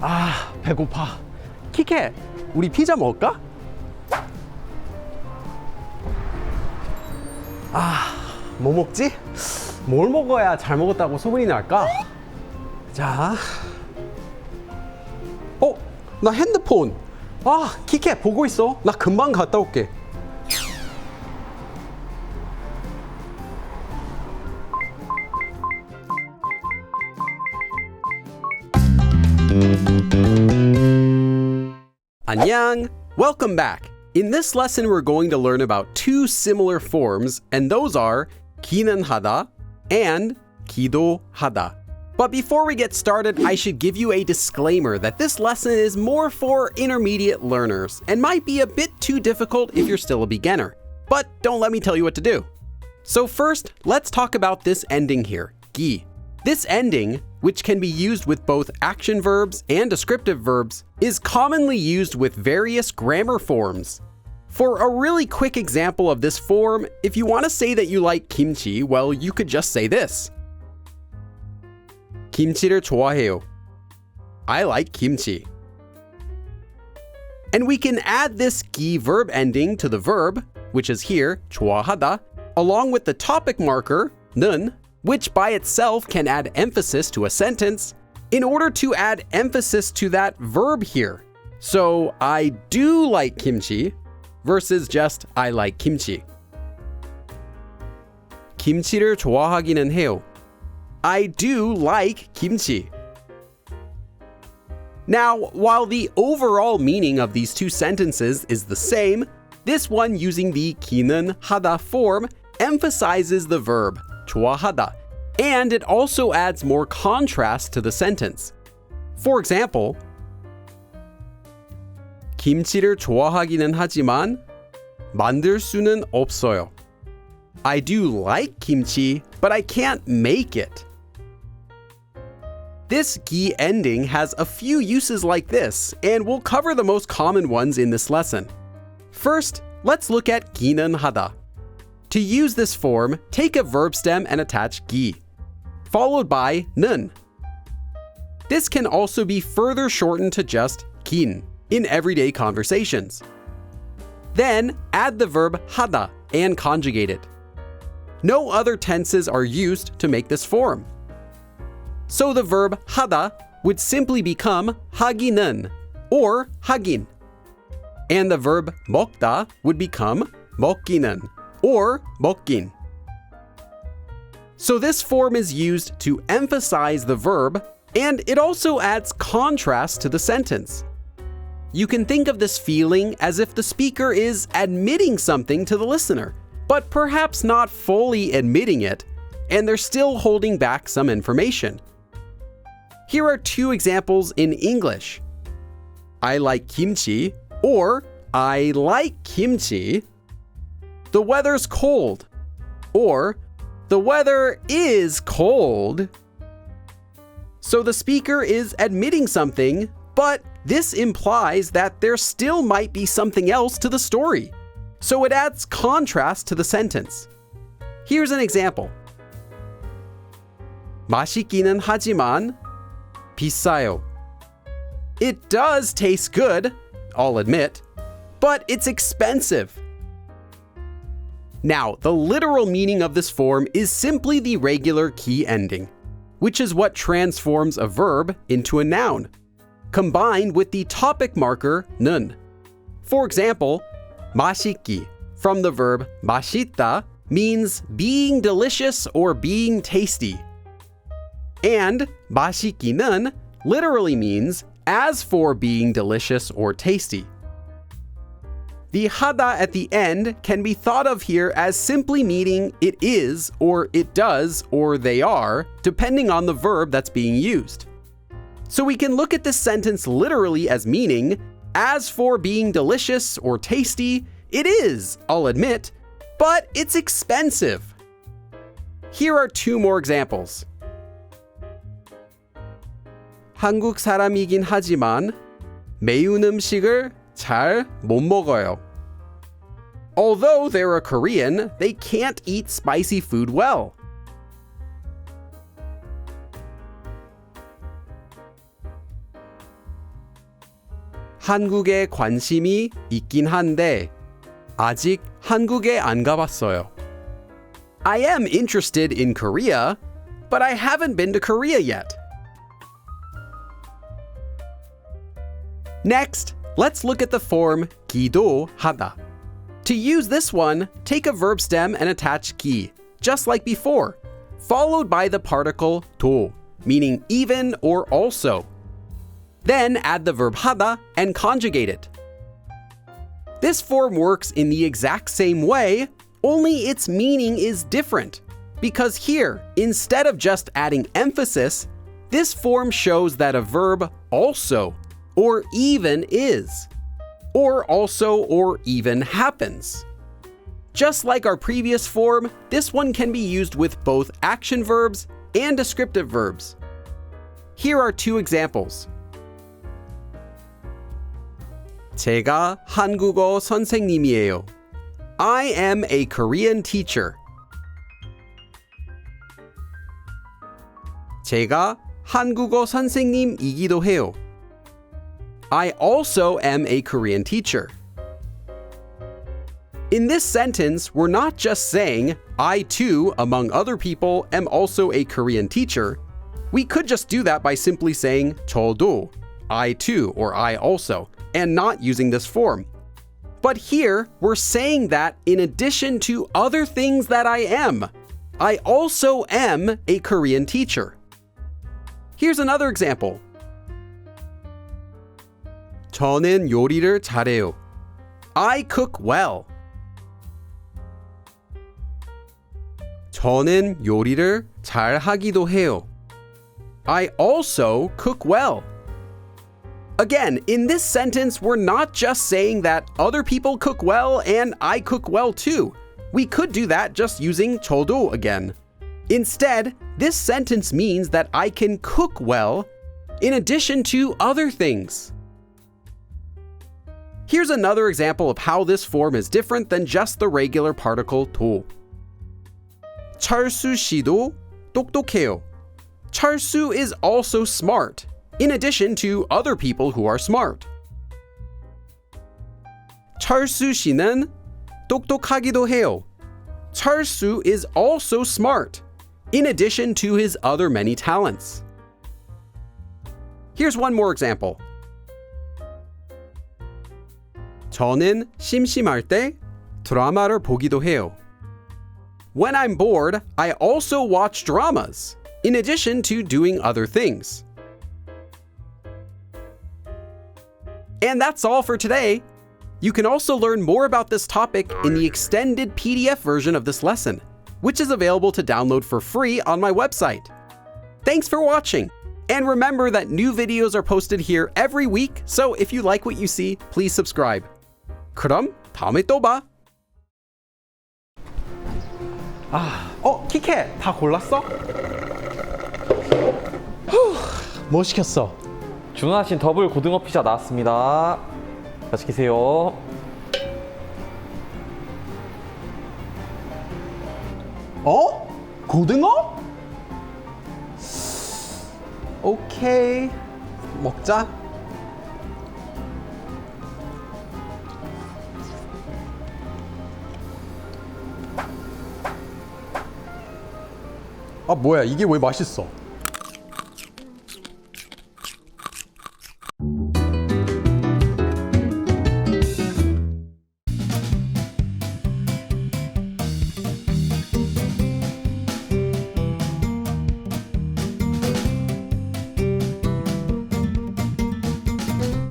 아, 배고파. 키케, 우리 피자 먹을까? 아, 뭐 먹지? 뭘 먹어야 잘 먹었다고 소문이 날까? 자, 나 핸드폰. 아, 키케 보고 있어. 나 금방 갔다 올게. 안녕! Welcome back! In this lesson, we're going to learn about two similar forms, and those are 기는 하다 and 기도하다. But before we get started, I should give you a disclaimer that this lesson is more for intermediate learners and might be a bit too difficult if you're still a beginner. But don't let me tell you what to do. So first, let's talk about this ending here, 기. This ending, which can be used with both action verbs and descriptive verbs, is commonly used with various grammar forms. For a really quick example of this form, if you want to say that you like kimchi, well, you could just say this. 김치를 좋아해요. I like kimchi. And we can add this 기 verb ending to the verb, which is here, 좋아하다, along with the topic marker, 는, which by itself can add emphasis to a sentence, in order to add emphasis to that verb here. So, I do like kimchi versus just I like kimchi. 김치를 좋아하기는 해요. I do like kimchi. Now, while the overall meaning of these two sentences is the same, this one using the 기는 하다 form emphasizes the verb 좋아하다, and it also adds more contrast to the sentence. For example, 김치를 좋아하기는 하지만 만들 수는 없어요. I do like kimchi, but I can't make it. This 기 ending has a few uses like this, and we'll cover the most common ones in this lesson. First, let's look at 기는 하다. To use this form, take a verb stem and attach 기, followed by 는. This can also be further shortened to just 긴 in everyday conversations. Then, add the verb 하다 and conjugate it. No other tenses are used to make this form. So the verb 하다 would simply become 하기는 or 하긴. And the verb 먹다 would become 먹기는 or 먹긴. So this form is used to emphasize the verb, and it also adds contrast to the sentence. You can think of this feeling as if the speaker is admitting something to the listener, but perhaps not fully admitting it, and they're still holding back some information. Here are two examples in English. I like kimchi, or I like kimchi. The weather's cold, or the weather is cold. So the speaker is admitting something, but this implies that there still might be something else to the story. So it adds contrast to the sentence. Here's an example. 맛있기는 하지만 비싸요. It does taste good, I'll admit, but it's expensive. Now, the literal meaning of this form is simply the regular 기 ending, which is what transforms a verb into a noun, combined with the topic marker 는. For example, 맛있기 from the verb 맛있다 means being delicious or being tasty. And 맛있기는 literally means as for being delicious or tasty. The 하다 at the end can be thought of here as simply meaning it is, or it does, or they are, depending on the verb that's being used. So we can look at this sentence literally as meaning, as for being delicious or tasty, it is, I'll admit, but it's expensive. Here are two more examples. 한국 사람이긴 하지만 매운 음식을 잘 못 먹어요. Although they're a Korean, they can't eat spicy food well. 한국에 관심이 있긴 한데 아직 한국에 안 가봤어요. I am interested in Korea, but I haven't been to Korea yet. Next, let's look at the form 기도하다. To use this one, take a verb stem and attach 기, just like before, followed by the particle 도, meaning even or also. Then add the verb 하다 and conjugate it. This form works in the exact same way, only its meaning is different. Because here, instead of just adding emphasis, this form shows that a verb also or even is, or also or even happens. Just like our previous form, this one can be used with both action verbs and descriptive verbs. Here are two examples. 제가 한국어 선생님이에요. I am a Korean teacher. 제가 한국어 선생님이기도 해요. I also am a Korean teacher. In this sentence, we're not just saying, I too, among other people, am also a Korean teacher. We could just do that by simply saying 저도, I too, or I also, and not using this form. But here, we're saying that in addition to other things that I am, I also am a Korean teacher. Here's another example. 저는 요리를 잘해요. I cook well. 저는 요리를 잘하기도 해요. I also cook well. Again, in this sentence, we're not just saying that other people cook well and I cook well too. We could do that just using 저도 again. Instead, this sentence means that I can cook well in addition to other things. Here's another example of how this form is different than just the regular particle 도. 철수 씨도 똑똑해요. 철수 is also smart, in addition to other people who are smart. 철수 씨는 똑똑하기도 해요. 철수 is also smart, in addition to his other many talents. Here's one more example. 저는 심심할 때 드라마를 보기도 해요. When I'm bored, I also watch dramas, in addition to doing other things. And that's all for today. You can also learn more about this topic in the extended PDF version of this lesson, which is available to download for free on my website. Thanks for watching! And remember that new videos are posted here every week, so if you like what you see, please subscribe. 그럼 다음에 또 봐! 키케 다 골랐어? 뭐 시켰어? 주문하신 더블 고등어 피자 나왔습니다. 맛있게 드세요. 고등어? 오케이, 먹자. 뭐야, 이게 왜 맛있어?